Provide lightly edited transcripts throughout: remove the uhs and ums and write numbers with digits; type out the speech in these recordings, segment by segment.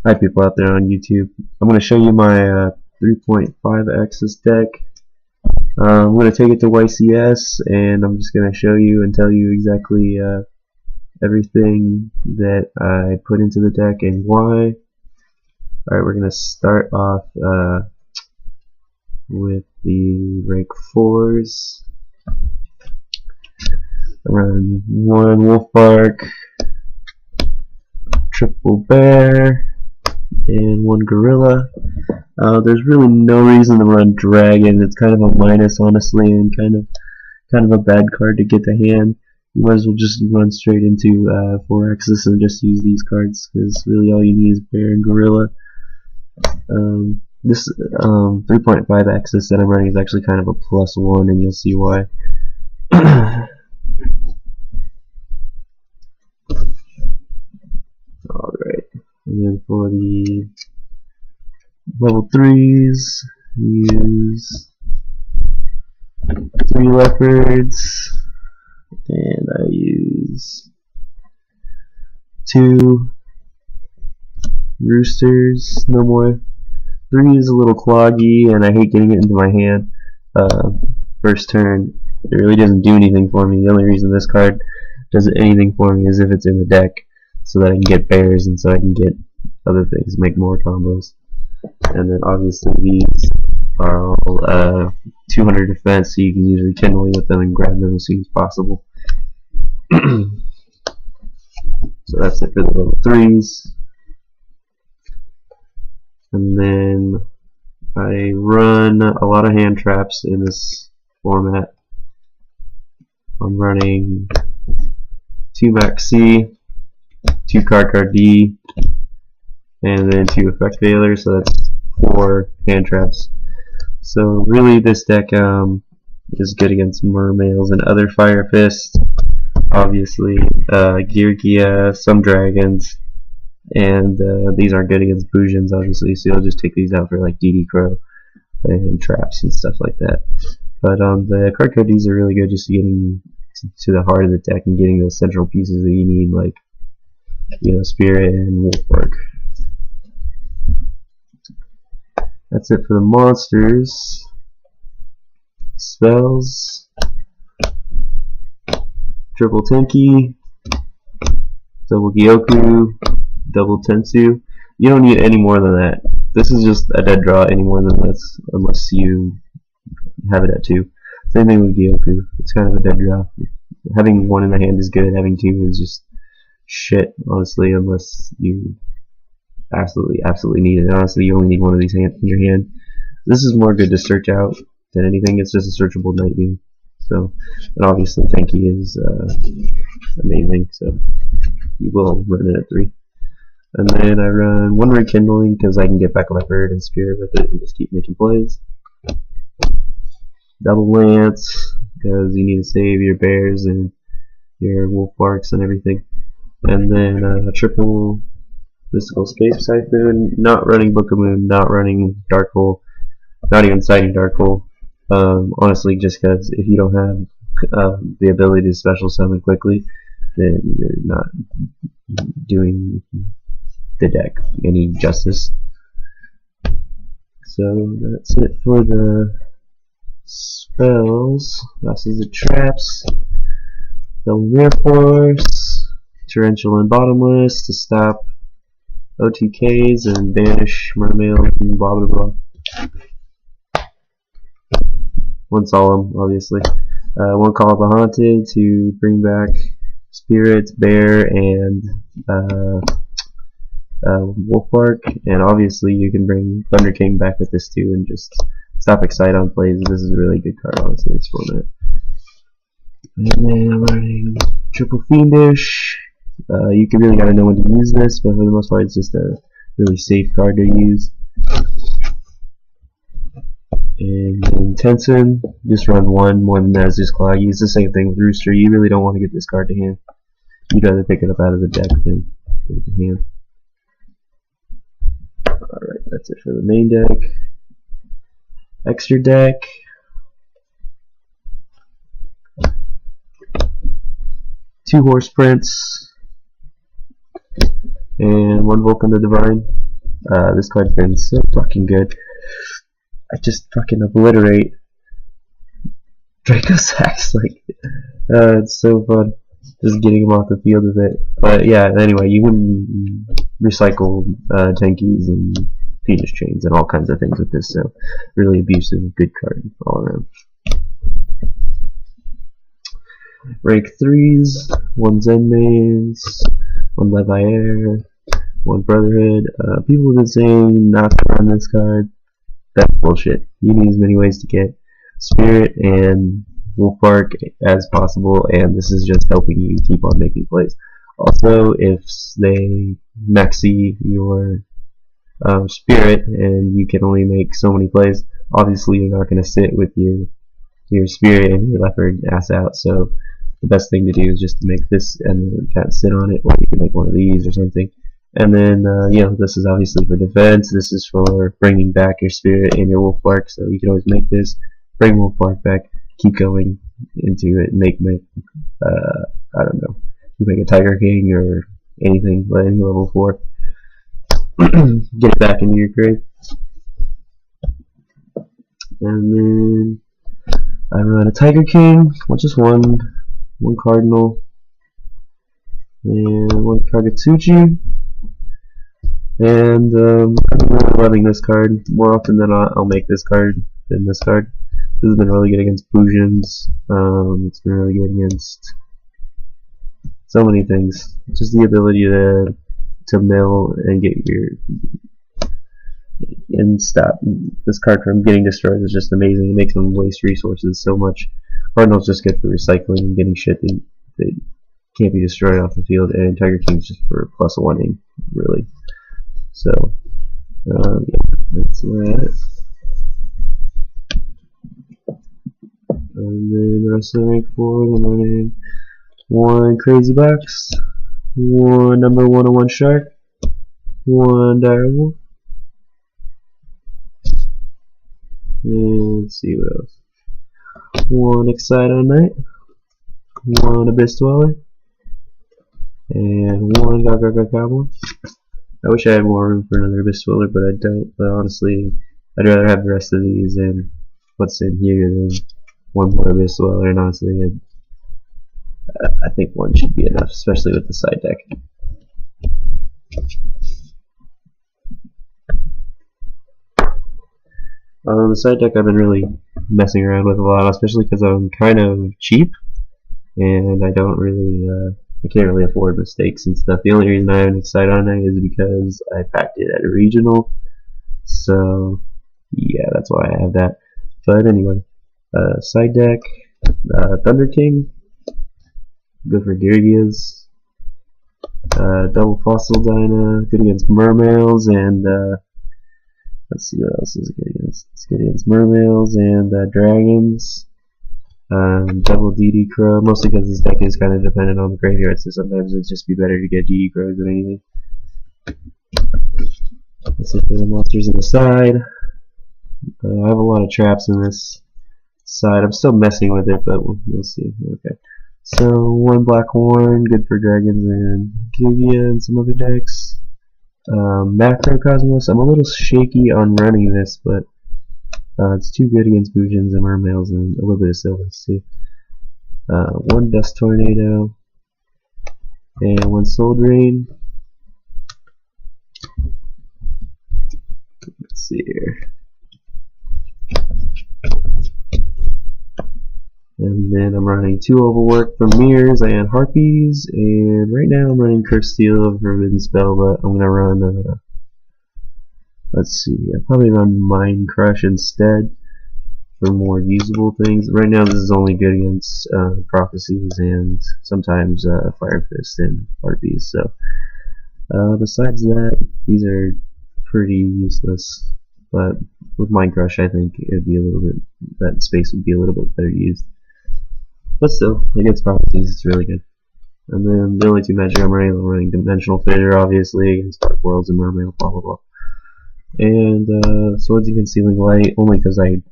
Hi people out there on YouTube. I'm going to show you my 3.5 axis deck. I'm going to take it to YCS and I'm just going to show you and tell you exactly everything that I put into the deck and why. Alright, we're going to start off with the rank 4s. I run 1 Wolfbark, triple bear, and 1 gorilla. There's really no reason to run dragon. It's kind of a minus, honestly, and kind of a bad card to get to hand. You might as well just run straight into 4 axis and just use these cards, because really all you need is bear and gorilla. This 3.5 axis that I'm running is actually kind of a +1, and you'll see why. Alright, and then for the level 3s, use 3 leopards, and I use 2 roosters, no more. 3 is a little cloggy, and I hate getting it into my hand. First turn, it really doesn't do anything for me. The only reason this card does anything for me is if it's in the deck, so that I can get bears and so I can get other things, make more combos. And then obviously these are all 200 defense, so you can use Rekindling with them and grab them as soon as possible. So that's it for the level 3s. And then I run a lot of hand traps in this format. I'm running 2 Maxx C, 2 Cardcar D, and then 2 effect failures, so that's 4 hand traps. So really this deck is good against mermails and other fire fists, obviously Gyokkuo, some dragons, and these aren't good against Bujins, obviously, so you'll just take these out for like DD Crow and traps and stuff like that. But the Cardcar Ds are really good just getting to the heart of the deck and getting those central pieces that you need, like, you know, Spirit and Wolfbark. That's it for the monsters. Spells. Triple Tenki, double Gyokkuo, double Tensu. You don't need any more than that. This is just a dead draw any more than this, unless you have it at 2. Same thing with Gyokkuo. It's kind of a dead draw. Having 1 in the hand is good. Having 2 is just shit, honestly, unless you absolutely need it. Honestly, you only need 1 of these in your hand. This is more good to search out than anything. It's just a searchable nightmare. So, and obviously Tenki is amazing, so you will run it at 3. And then I run 1 Rekindling because I can get back Leopard and Spirit with it and just keep making plays. Double Lance because you need to save your bears and your Wolfbarks and everything. And then a triple Mystical Space Siphon, not running Book of Moon, not running Dark Hole, not even citing Dark Hole. Honestly, just because if you don't have the ability to special summon quickly, then you're not doing the deck any justice. So that's it for the spells. This is the traps. The Rear Force, Torrential and Bottomless to stop OTKs and banish mermails and blah blah blah. 1 Solemn, obviously. 1 Call of the Haunted to bring back Spirits, Bear, and Wolfbark. And obviously you can bring Thunder King back with this too and just stop Exciton plays. This is a really good card, honestly, in this format. And then I'm running triple Fiendish. You really gotta know when to use this, but for the most part it's just a really safe card to use. And then Tensen, just run 1, more than that is just cloggy. It's the same thing with Rooster. You really don't want to get this card to hand. You'd rather pick it up out of the deck than get it to hand. Alright, that's it for the main deck. Extra deck. Two Horse Prince. And 1 Vulcan the Divine. This card's been so fucking good. I just fucking obliterate Draco Sacks, like, it's so fun just getting him off the field with it. But yeah, anyway, you can recycle Tenkis and Fiendish Chains and all kinds of things with this, so really abusive, good card all around. Rank 3s, 1 Zenmaines, 1 Leviair, 1 Brotherhood. People have been saying not to run this card. That's bullshit. You need as many ways to get Spirit and Wolfbark as possible, and this is just helping you keep on making plays. Also, if they Maxx C your Spirit and you can only make so many plays, obviously you're not going to sit with your Spirit and your Leopard ass out, so the best thing to do is just to make this and then kind of sit on it, or you can make one of these or something. And then, you know, this is obviously for defense, this is for bringing back your Spirit and your Wolfbark, so you can always make this, bring Wolfbark back, keep going into it, make I don't know, you make a Tiger King or anything, but any level 4. Get it back into your grave. And then I run a Tiger King, which is one Cardinal, and 1 Kagutsuchi. And I'm really loving this card. More often than not, I'll make this card than this card. This has been really good against Bujins. It's been really good against so many things. Just the ability to mill and get and stop this card from getting destroyed is just amazing. It makes them waste resources so much. Cardinal's just good for recycling and getting shit that can't be destroyed off the field, and Tiger King's just for +1ing, really. So, yeah, that's that. And then the rest of the rank 4, I'm running 1 Crazy Box, 1 number 101 Shark, 1 Dire Wolf, and let's see what else. 1 Exciton Knight, 1 Abyss Dweller, and 1 Gagaga Cowboy. I wish I had more room for another Abyss Dweller, but I don't. But honestly, I'd rather have the rest of these and what's in here than 1 more Abyss Dweller, and honestly, I think 1 should be enough, especially with the side deck. The side deck I've been really messing around with a lot, especially because I'm kind of cheap, and I don't really, I can't really afford mistakes and stuff. The only reason I have an Exciton Knight is because I packed it at a regional, so yeah, that's why I have that. But anyway, side deck, Thunder King, good for Gyokkuos, double fossil Dyna, good against mermails, and let's see what else is it good against. It's good against mermails and dragons. Double DD Crow, mostly because this deck is kind of dependent on the graveyard, so sometimes it'd just be better to get DD Crows than anything. Let's see for the monsters in the side. I have a lot of traps in this side. I'm still messing with it, but we'll see. Okay. So 1 Black Horn, good for dragons and Gyokkuo and some other decks. Macrocosmos, I'm a little shaky on running this, but it's too good against Bujins and mermails and a little bit of Sylvans too. 1 Dust Tornado and 1 Soul Drain. Let's see here. And then I'm running 2 Overwork from Mirrors and Harpies, and right now I'm running Curse Steel of Forbidden Spell, but I'm gonna run let's see, I'll probably run Mind Crush instead for more usable things. Right now this is only good against Prophecies and sometimes Fire Fist and Harpies, so besides that, these are pretty useless. But with Mind Crush, I think it'd be a little bit, that space would be a little bit better used. But still, against Prophecies, it's really good. And then the only 2 magic I'm running Dimensional Fissure, obviously, against Dark Worlds and Mermail, blah blah blah. And Swords of Concealing Light, only because I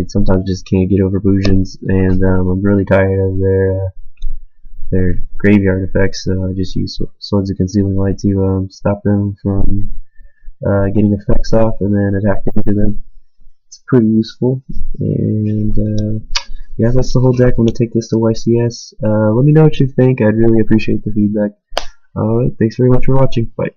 sometimes just can't get over Bujins, and I'm really tired of their graveyard effects, so I just use Swords of Concealing Light to stop them from getting effects off and then attacking to them. It's pretty useful. And yeah, that's the whole deck. I'm going to take this to YCS. Let me know what you think. I'd really appreciate the feedback. Alright, thanks very much for watching. Bye.